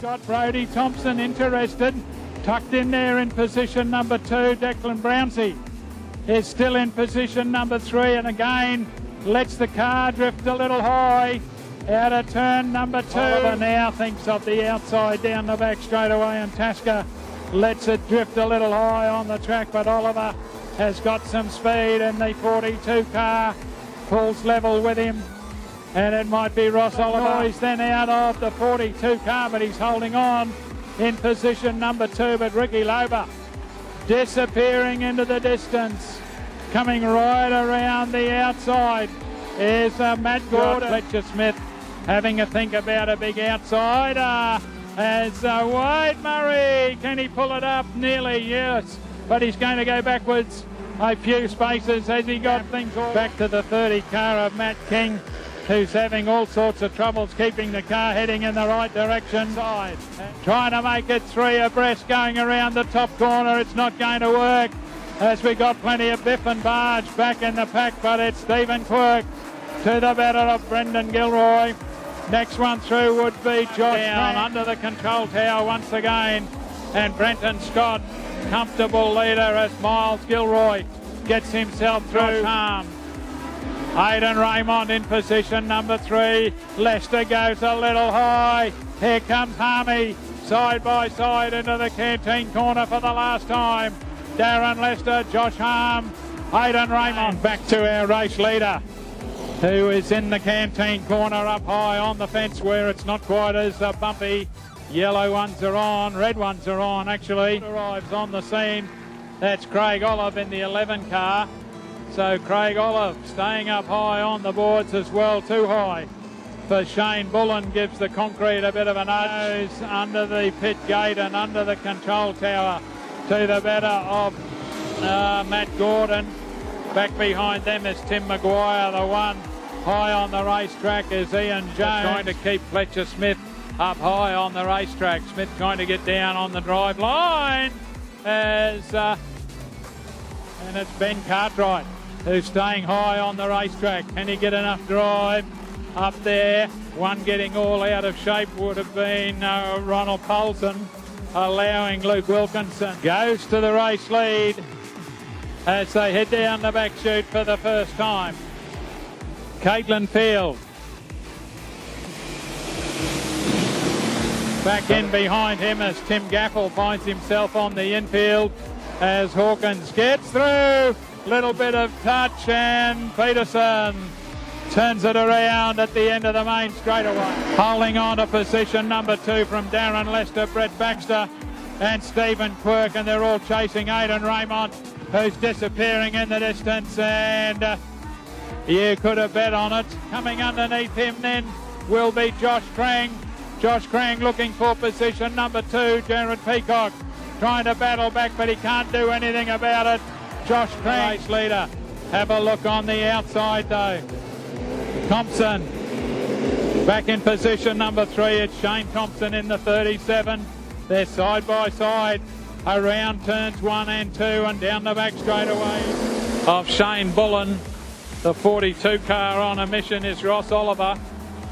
Scott Brodie Thompson interested. Tucked in there in position number 2. Declan Brownsey is still in position number 3, and again lets the car drift a little high out of turn number 2. Oliver now thinks of the outside down the back straightaway, and Tasker lets it drift a little high on the track, but Oliver has got some speed, and the 42 car pulls level with him, and it might be Ross Oliver. He's then out of the 42 car, but he's holding on in position number 2. But Ricky Lober disappearing into the distance, coming right around the outside is Matt Gordon. Fletcher Smith having a think about a big outside as Wade Murray. Can he pull it up? Nearly, yes, but he's going to go backwards a few spaces as he got things all back to the 30 car of Matt King, who's having all sorts of troubles keeping the car heading in the right direction. Trying to make it 3 abreast going around the top corner. It's not going to work as we got plenty of biff and barge back in the pack, but it's Stephen Quirk to the better of Brendan Gilroy. Next one through would be Josh down under the control tower once again, and Brenton Scott, comfortable leader as Miles Gilroy gets himself through. Aidan Raymond in position number 3. Lester goes a little high. Here comes Harmy side by side into the canteen corner for the last time. Darren Lester, Josh Harm, Aidan Raymond. Back to our race leader, who is in the canteen corner up high on the fence where it's not quite as bumpy. Yellow ones are on, red ones are on actually. Arrives on the scene. That's Craig Olive in the 11 car. So Craig Olive staying up high on the boards as well, too high for Shane Bullen, gives the concrete a bit of a nose under the pit gate and under the control tower to the better of Matt Gordon. Back behind them is Tim Maguire. The one high on the racetrack is Ian Jones. Trying to keep Fletcher Smith up high on the racetrack. Smith trying to get down on the drive line as and it's Ben Cartwright who's staying high on the racetrack. Can he get enough drive up there? One getting all out of shape would have been Ronald Poulsen, allowing Luke Wilkinson. Goes to the race lead as they head down the back chute for the first time. Caitlin Field back in behind him as Tim Gaffel finds himself on the infield as Hawkins gets through. Little bit of touch, and Peterson turns it around at the end of the main straightaway. Holding on to position number 2 from Darren Lester, Brett Baxter and Stephen Quirk, and they're all chasing Aidan Raymond, who's disappearing in the distance, and you could have bet on it. Coming underneath him then will be Josh Crang. Josh Crang looking for position number 2. Jared Peacock trying to battle back, but he can't do anything about it. Josh Crang, race leader. Have a look on the outside though. Thompson back in position number 3. It's Shane Thompson in the 37. They're side by side around turns 1 and 2 and down the back straightaway of Shane Bullen. The 42 car on a mission is Ross Oliver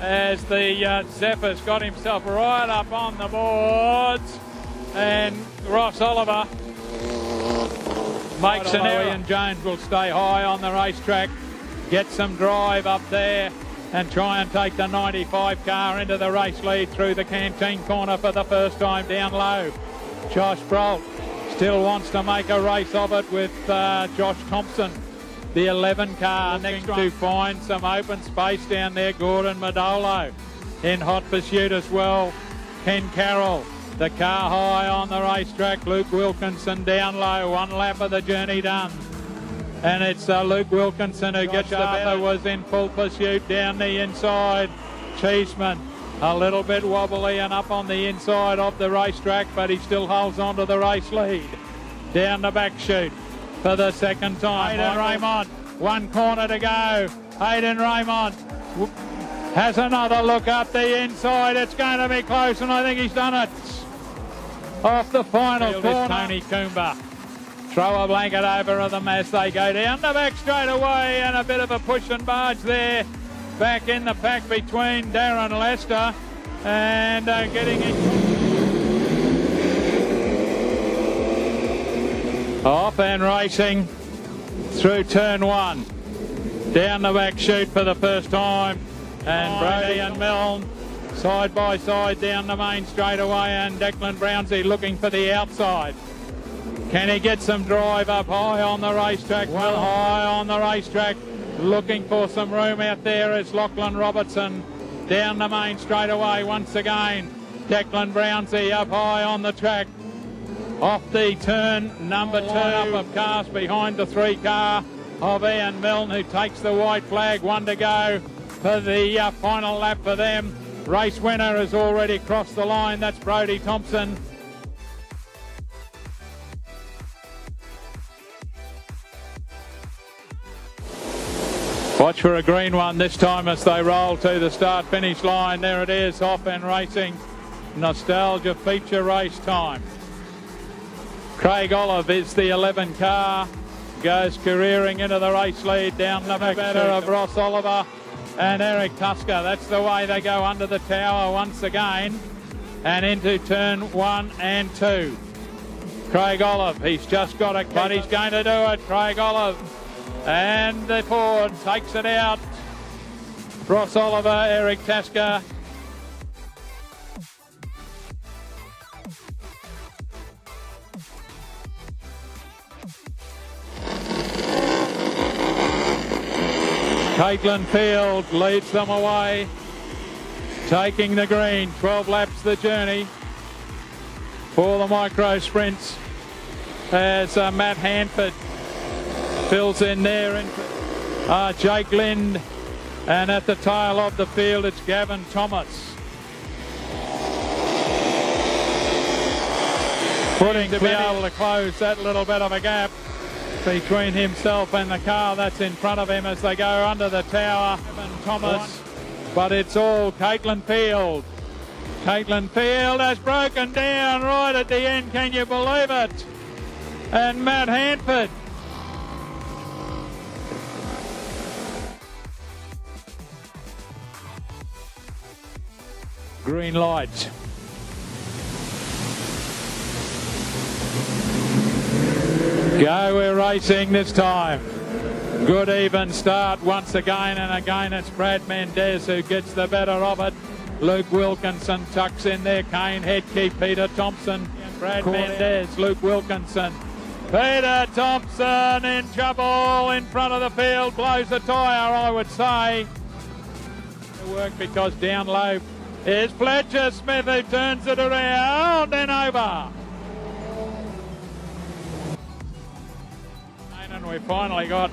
as the Zephyr's got himself right up on the boards, and Ross Oliver makes an error. Ian Jones will stay high on the racetrack, get some drive up there and try and take the 95 car into the race lead through the canteen corner for the first time down low. Josh Brolt still wants to make a race of it with Josh Thompson, the 11 car, next to find some open space down there. Gordon Madolo in hot pursuit as well. Ken Carroll, the car high on the racetrack. Luke Wilkinson down low, 1 lap of the journey done. And it's Luke Wilkinson who gets the better, was in full pursuit down the inside. Cheeseman a little bit wobbly and up on the inside of the racetrack, but he still holds on to the race lead. Down the back chute for the second time. Aidan Raymond, 1 corner to go. Aidan Raymond has another look up the inside. It's going to be close, and I think he's done it. Off the final corner. Tony Coomber. Throw a blanket over them as they go down the back straight away, and a bit of a push and barge there. Back in the pack between Darren Lester and getting in. Off and racing through turn 1. Down the back chute for the first time. And Brody and Milne side by side down the main straightaway, and Declan Brownsy looking for the outside. Can he get some drive up high on the racetrack? Well, high on the racetrack. Looking for some room out there is Lachlan Robertson. Down the main straightaway once again. Declan Brownsy up high on the track. Off the turn number 2 up of cars behind the 3 car of Ian Milne, who takes the white flag. 1 to go for the final lap for them. Race winner has already crossed the line. That's Brodie Thompson. Watch for a green one this time as they roll to the start-finish line. There it is, off and racing. Nostalgia feature race time. Craig Olive is the 11 car. Goes careering into the race lead down the back of Ross Oliver and Eric Tusker. That's the way they go under the tower once again and into turn 1 and 2. Craig Olive, he's just got a cut. He's going to do it. Craig Olive. And the Ford takes it out. Ross Oliver, Eric Tasker. Caitlin Field leads them away, taking the green. 12 laps the journey for the micro sprints as Matt Hanford fills in there. Jake Lind, and at the tail of the field it's Gavin Thomas. Putting to be able to close that little bit of a gap between himself and the car that's in front of him as they go under the tower. Gavin Thomas, but it's all Caitlin Field. Caitlin Field has broken down right at the end, can you believe it? And Matt Hanford. Green light. Go, we're racing this time. Good even start once again, and again it's Brad Mendez who gets the better of it. Luke Wilkinson tucks in there. Kane Headkey, Peter Thompson, Brad Mendez, Luke Wilkinson. Peter Thompson in trouble in front of the field, blows the tyre, I would say. It worked because down low is Fletcher Smith who turns it around and over. And we finally got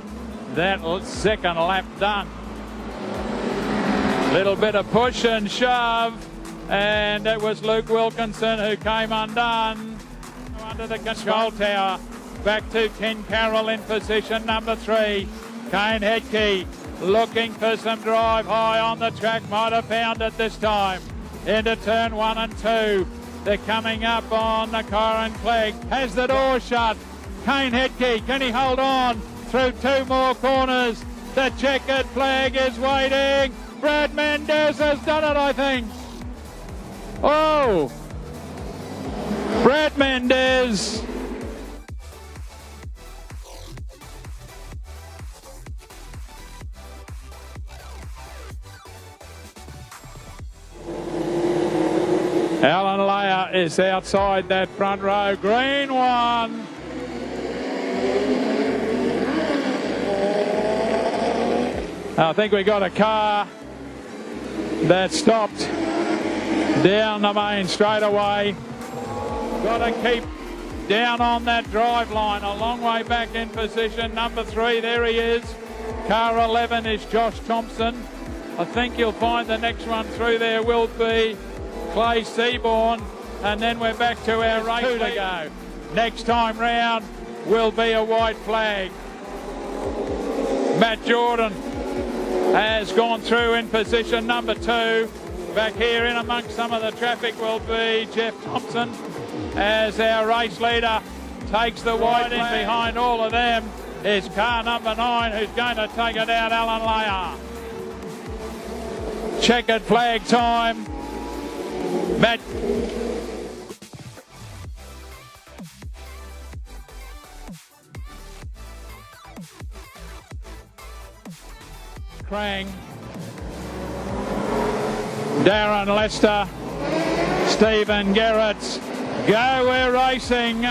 that second lap done. Little bit of push and shove, and it was Luke Wilkinson who came undone under the control tower. Back to Ken Carroll in position number 3. Kane Headkey looking for some drive high on the track, might have found it this time. Into turn 1 and 2. They're coming up on the Corin Clegg. Has the door shut. Kane Headkey, can he hold on through 2 more corners? The checkered flag is waiting. Brad Mendez has done it, I think. Oh, Brad Mendez. Alan Layer is outside that front row. Green one. I think we got a car that stopped down the main straightaway. Got to keep down on that drive line. A long way back in position. Number 3, there he is. Car 11 is Josh Thompson. I think you'll find the next one through there will be Clay Seaborn, and then we're back to our race. 2 to go. Next time round will be a white flag. Matt Jordan has gone through in position number 2. Back here in amongst some of the traffic will be Jeff Thompson as our race leader takes the white in. Behind all of them is car number 9 who's going to take it out, Alan Layer. Checkered flag time. Matt. Crang, Darren Lester, Stephen Gerrits. Go, we're racing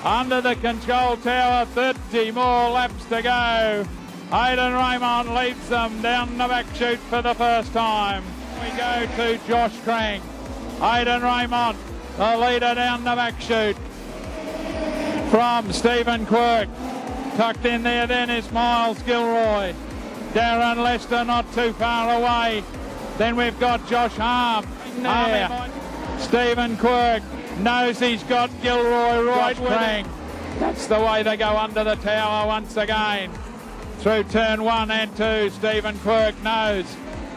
under the control tower, 30 more laps to go. Aidan Raymond leads them down the back chute for the first time. We go to Josh Crang. Aidan Raymond, the leader down the back chute from Stephen Quirk. Tucked in there then is Miles Gilroy. Darren Lester not too far away. Then we've got Josh Harm there. Stephen Quirk knows he's got Gilroy right with him. That's the way they go under the tower once again. Through turn 1 and 2, Stephen Quirk knows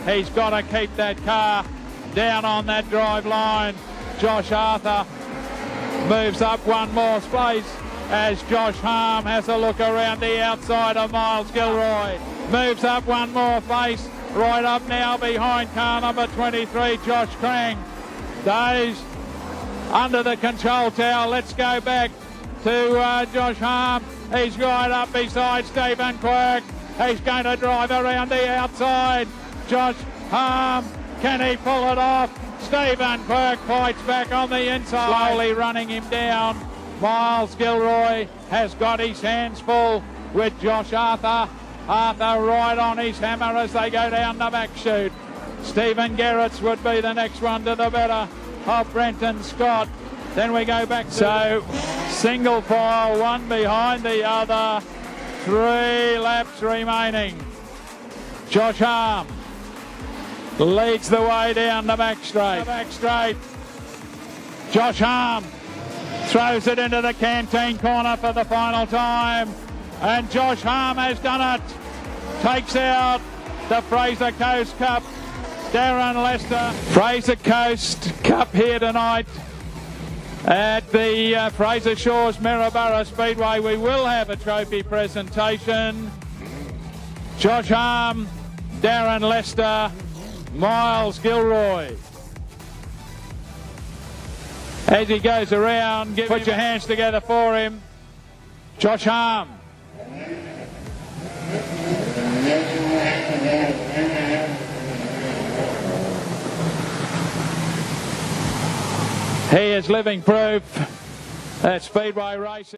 he's got to keep that car down on that drive line. Josh Arthur moves up one more space as Josh Harm has a look around the outside of Miles Gilroy. Moves up one more face, right up now behind car number 23, Josh Crang. Those under the control tower. Let's go back to Josh Harm. He's right up beside Stephen Quirk. He's going to drive around the outside. Josh Harm, can he pull it off? Stephen Quirk fights back on the inside. Slowly running him down. Miles Gilroy has got his hands full with Josh Arthur. Arthur right on his hammer as they go down the back chute. Stephen Gerrits would be the next one to the better of Brenton Scott. Then we go back to... So, single file, one behind the other. 3 laps remaining. Josh Harm leads the way down the back straight. Josh Harm throws it into the canteen corner for the final time. And Josh Harm has done it. Takes out the Fraser Coast Cup. Darren Lester. Fraser Coast Cup here tonight at the Fraser Shores Maryborough Speedway. We will have a trophy presentation. Josh Harm, Darren Lester, Miles Gilroy. As he goes around, put your hands together for him. Josh Harm. He is living proof that Speedway racing.